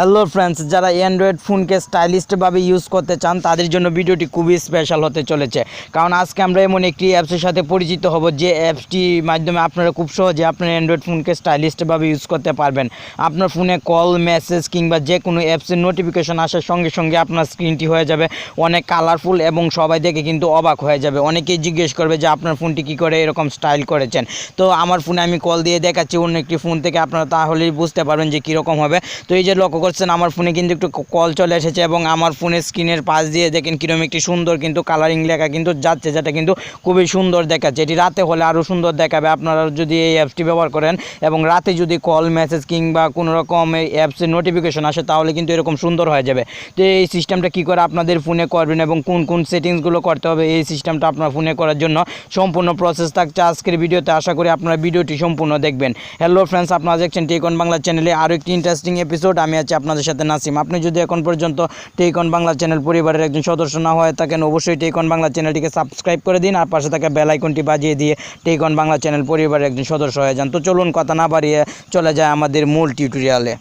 Hello friends, যারা Android ফোনকে স্টাইলিশভাবে use করতে চান তাদের জন্য ভিডিওটি খুবই স্পেশাল হতে চলেছে। কারণ আজকে আমরা এমন একটি অ্যাপসের সাথে পরিচিত হব যে অ্যাপসটির মাধ্যমে আপনারা খুব সহজে আপনার অ্যান্ড্রয়েড ফোনকে স্টাইলিশভাবে ইউজ করতে পারবেন। আপনার ফোনে কল, মেসেজ কিংবা যে কোনো অ্যাপসের নোটিফিকেশন আসার সঙ্গে সঙ্গে আপনার স্ক্রিনটি হয়ে যাবে অনেক কালারফুল এবং সবাই দেখে কিন্তু অবাক হয়ে যাবে। অনেকেই জিজ্ঞেস করবে যে আপনার ফোনটি কী করে এরকম স্টাইল করেছেন। তো আমার ফোনে আমি কল দিয়ে দেখাচ্ছি অন্য একটি ফোন থেকে, আপনারা তাহলেই বুঝতে পারবেন যে কীরকম হবে। তো এই যে লক্ষ্য করছেন আমার ফোনে কিন্তু একটু কল চলে এসেছে এবং আমার ফোনের স্ক্রিনের পাশ দিয়ে দেখেন কীরকম একটি সুন্দর কিন্তু কালারিং লেখা কিন্তু যাচ্ছে, যেটা কিন্তু খুবই সুন্দর দেখাচ্ছে। এটি রাতে হলে আরও সুন্দর দেখাবে আপনারা যদি এই অ্যাপসটি ব্যবহার করেন এবং রাতে যদি কল, মেসেজ কিংবা কোনো রকম এই অ্যাপসের নোটিফিকেশন আসে তাহলে কিন্তু এরকম সুন্দর হয়ে যাবে। তো এই সিস্টেমটা কী করে আপনাদের ফোনে করবেন এবং কোন কোন সেটিংসগুলো করতে হবে এই সিস্টেমটা আপনার ফোনে করার জন্য সম্পূর্ণ প্রসেস থাকছে আজকের ভিডিওতে। আশা করি আপনারা ভিডিওটি সম্পূর্ণ দেখবেন। হ্যালো ফ্রেন্ডস, আপনারা দেখছেন টেকন বাংলা চ্যানেলে আরও একটি ইন্টারেস্টিং এপিসোড। আমি আছি আপনাদের সাথে নাসিম। আপনি যদি এখন পর্যন্ত টেকন বাংলা চ্যানেল পরিবারের একজন সদস্য না হয়ে থাকেন অবশ্যই টেকন বাংলা চ্যানেলটিকে সাবস্ক্রাইব করে দিন আর পাশে থাকা বেল আইকনটি বাজিয়ে দিয়ে টেকন বাংলা চ্যানেল পরিবারের একজন সদস্য হয়ে যান। তো চলুন কথা না বাড়িয়ে চলে যায় আমাদের মূল টিউটোরিয়ালে।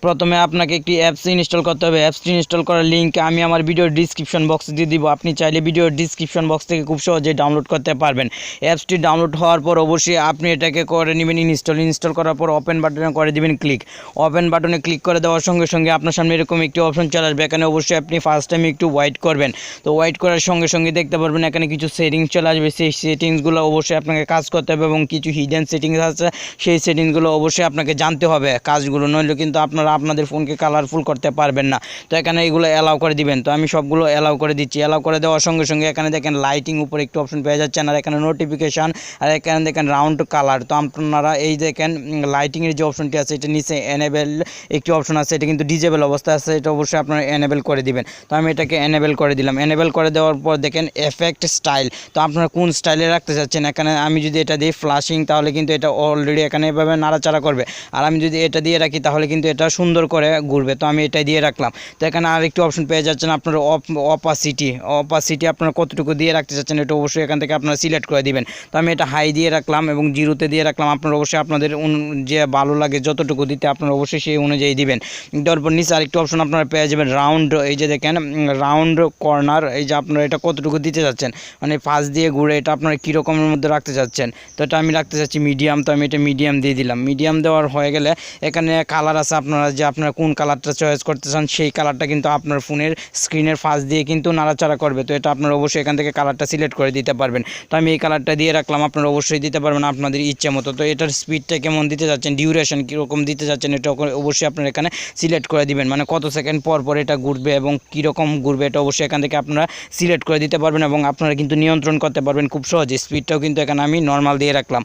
প্রথমে আপনাকে একটি অ্যাপস ইনস্টল করতে হবে। অ্যাপসটি ইনস্টল করার লিঙ্ক আমি আমার ভিডিওর ডিসক্রিপশন বক্সে দিয়ে দিব। আপনি চাইলে ভিডিওর ডিসক্রিপশন বক্স থেকে খুব সহজেই ডাউনলোড করতে পারবেন। অ্যাপসটি ডাউনলোড হওয়ার পর অবশ্যই আপনি এটাকে করে নেবেন ইনস্টল করার পর ওপেন বাটনে করে দিবেন ক্লিক। ওপেন বাটনে ক্লিক করে দেওয়ার সঙ্গে সঙ্গে আপনার সামনে এরকম একটি অপশন চলে আসবে। এখানে অবশ্যই আপনি ফার্স্ট টাইম একটু ওয়েট করবেন। তো ওয়েট করার সঙ্গে সঙ্গে দেখতে পারবেন এখানে কিছু সেটিংস চলে আসবে। সেই সেটিংসগুলো অবশ্যই আপনাকে কাজ করতে হবে এবং কিছু হিডেন সেটিংস আছে সেই সেটিংসগুলো অবশ্যই আপনাকে জানতে হবে কাজগুলো, নইলে কিন্তু আপনারা আপনাদের ফোনকে কালারফুল করতে পারবেন না। তো এখানে এইগুলো অ্যালাউ করে দিবেন। তো আমি সবগুলো অ্যালাউ করে দিচ্ছি। অ্যালাউ করে দেওয়ার সঙ্গে সঙ্গে এখানে দেখেন লাইটিং উপরে একটু অপশন পেয়ে যাচ্ছেন আর এখানে নোটিফিকেশান আর এখানে দেখেন রাউন্ড কালার। তো আপনারা এই দেখেন লাইটিংয়ের যে অপশনটি আছে এটা নিচে এনেবেল একটি অপশন আছে, এটা কিন্তু ডিজেবল অবস্থা আছে, এটা অবশ্যই আপনারা এনেবেল করে দিবেন। তো আমি এটাকে এনেবেল করে দিলাম। এনেবেল করে দেওয়ার পর দেখেন এফেক্ট স্টাইল। তো আপনারা কোন স্টাইলে রাখতে চাচ্ছেন, এখানে আমি যদি এটা দিই ফ্লাশিং তাহলে কিন্তু এটা অলরেডি এখানে এভাবে নাড়াচাড়া করবে, আর আমি যদি এটা দিয়ে রাখি তাহলে কিন্তু এটা সুন্দর করে ঘুরবে। তো আমি এটাই দিয়ে রাখলাম। তো এখানে আরেকটি অপশন পেয়ে যাচ্ছেন আপনারা অপাসিটি আপনারা কতটুকু দিয়ে রাখতে চাচ্ছেন এটা অবশ্যই এখান থেকে আপনারা সিলেক্ট করে দিবেন। তো আমি এটা হাই দিয়ে রাখলাম এবং জিরোতে দিয়ে রাখলাম। আপনারা অবশ্যই আপনাদের যে ভালো লাগে যতটুকু দিতে আপনারা অবশ্যই সেই অনুযায়ী দিবেন। দেওয়ার পর নিচে আরেকটি অপশন আপনারা পেয়ে যাবেন রাউন্ড। এই যে দেখেন রাউন্ড কর্নার, এই যে আপনারা এটা কতটুকু দিতে চাচ্ছেন, মানে পাশ দিয়ে ঘুরে এটা আপনারা কী রকমের মধ্যে রাখতে চাচ্ছেন। তো এটা আমি রাখতে চাচ্ছি মিডিয়াম। তো আমি এটা মিডিয়াম দিয়ে দিলাম। মিডিয়াম দেওয়ার হয়ে গেলে এখানে কালার আছে, আপনারা যে আপনারা কোন কালারটা চয়েস করতে চান সেই কালারটা কিন্তু আপনার ফোনের স্ক্রিনের ফাঁস দিয়ে কিন্তু নাড়াচাড়া করবে। তো এটা আপনারা অবশ্যই এখান থেকে কালারটা সিলেক্ট করে দিতে পারবেন। তো আমি এই কালারটা দিয়ে রাখলাম, আপনারা অবশ্যই দিতে পারবেন আপনাদের ইচ্ছে মতো। তো এটার স্পিডটা কেমন দিতে যাচ্ছেন, ডিউরেশন কীরকম দিতে যাচ্ছেন এটা অবশ্যই আপনারা এখানে সিলেক্ট করে দিবেন, মানে কত সেকেন্ড পর পর এটা ঘুরবে এবং কীরকম ঘুরবে এটা অবশ্যই এখান থেকে আপনারা সিলেক্ট করে দিতে পারবেন এবং আপনারা কিন্তু নিয়ন্ত্রণ করতে পারবেন খুব সহজে। স্পিডটাও কিন্তু এখানে আমি নর্মাল দিয়ে রাখলাম,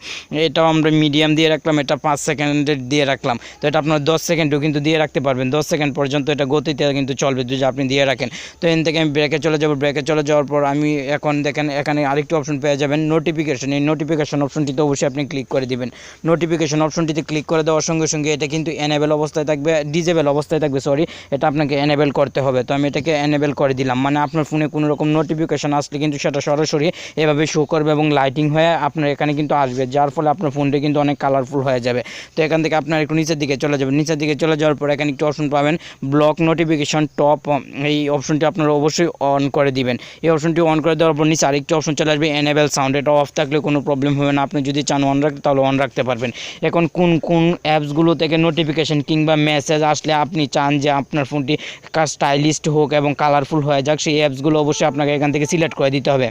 এটাও আমরা মিডিয়াম দিয়ে রাখলাম, এটা 5 সেকেন্ডের দিয়ে রাখলাম। তো এটা আপনার 10 সেকেন্ডও কিন্তু দিয়ে রাখতে পারবেন, 10 সেকেন্ড পর্যন্ত এটা গতিতে কিন্তু চলবে যদি আপনি দিয়ে রাখেন। তো এখান থেকে আমি ব্রেকে চলে যাব। ব্রেকে চলে যাওয়ার পর আমি এখন দেখেন এখানে আরেকটি অপশন পেয়ে যাবেন নোটিফিকেশন। এই নোটিফিকেশন অপশনটিতে অবশ্যই আপনি ক্লিক করে দিবেন। নোটিফিকেশন অপশনটিতে ক্লিক করে দেওয়ার সঙ্গে সঙ্গে এটা কিন্তু এনেবেল অবস্থায় থাকবে, ডিজেবল অবস্থায় থাকবে, এটা আপনাকে এনেবেল করতে হবে। তো আমি এটাকে এনেবেল করে দিলাম, মানে আপনার ফোনে কোনো রকম নোটিফিকেশন আসলে কিন্তু সেটা সরাসরি এভাবে শো করবে এবং লাইটিং হয়ে আপনার এখানে কিন্তু আসবে, যার ফলে আপনার ফোনটি কিন্তু অনেক কালারফুল হয়ে যাবে। তো এখান থেকে আপনার একটু নিচের দিকে চলে যাবেন। নিচের দিকে চলে যাওয়ার পর এখানে একটু অপশন পাবেন ব্লক নোটিফিকেশন টপ। এই অপশনটি আপনারা অবশ্যই অন করে দিবেন। এই অপশনটি অন করে দেওয়ার পর নিচে আরেকটি অপশন চলে আসবে এনেবেল সাউন্ড। এটা অফ থাকলে কোনো প্রবলেম হবে না, আপনি যদি চান অন রাখতে তাহলে অন রাখতে পারবেন। এখন কোন কোন অ্যাপসগুলো থেকে নোটিফিকেশন কিংবা মেসেজ আসলে আপনি চান যে আপনার ফোনটি স্টাইলিশ হোক এবং কালারফুল হয়ে যাক, সেই অ্যাপসগুলো অবশ্যই আপনাকে এখান থেকে সিলেক্ট করে দিতে হবে।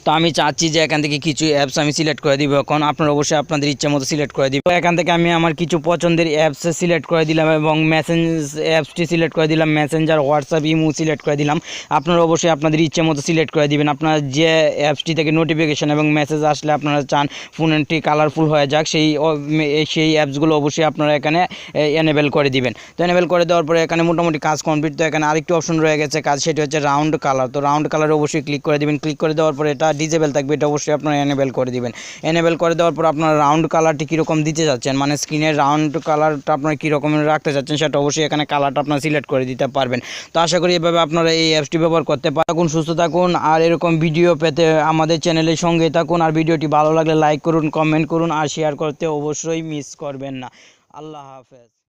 তো আমি চাচ্ছি যে এখান থেকে কিছু অ্যাপস আমি সিলেক্ট করে দিব। এখন আপনারা অবশ্যই আপনাদের ইচ্ছে মতো সিলেক্ট করে দিব। এখান থেকে আমি আমার কিছু পছন্দের অ্যাপস সিলেক্ট করে দিলাম এবং অ্যাপসটি সিলেক্ট করে দিলাম, মেসেঞ্জার, হোয়াটসঅ্যাপ, ইমো সিলেক্ট করে দিলাম। আপনারা অবশ্যই আপনাদের ইচ্ছে মতো সিলেক্ট করে দিবেন। আপনারা যে অ্যাপসটি থেকে নোটিফিকেশান এবং মেসেজ আসলে আপনারা চান ফোনটি কালারফুল হয়ে যাক সেই অ্যাপসগুলো অবশ্যই আপনারা এখানে এনেবেল করে দিবেন। তো এনেবেল করে দেওয়ার পরে এখানে মোটামুটি কাজ কমপ্লিট। তো এখানে আরেকটি অপশন রয়ে গেছে কাজ, সেটি হচ্ছে রাউন্ড কালার। তো রাউন্ড কালারে অবশ্যই ক্লিক করে দিবেন। ক্লিক করে দেওয়ার পরে এটা ডিজেবল থাকবে, এটা অবশ্যই আপনারা এনেবেল করে দিবেন। এনেবেল করে দেওয়ার পর আপনারা রাউন্ড কালারটি কীরকম দিতে যাচ্ছেন, মানে স্ক্রিনের রাউন্ড কালারটা আপনারা কীরকম রাখতে চাচ্ছেন সেটা অবশ্যই এখানে কালারটা আপনারা সিলেক্ট করে দিতে পারবেন। তো আশা করি এভাবে আপনারা এই অ্যাপসটি ব্যবহার করতে পারবেন। সুস্থ থাকুন আর এরকম ভিডিও পেতে আমাদের চ্যানেলের সঙ্গে থাকুন। আর ভিডিওটি ভালো লাগলে লাইক করুন, কমেন্ট করুন আর শেয়ার করতে অবশ্যই মিস করবেন না। আল্লাহ হাফেজ।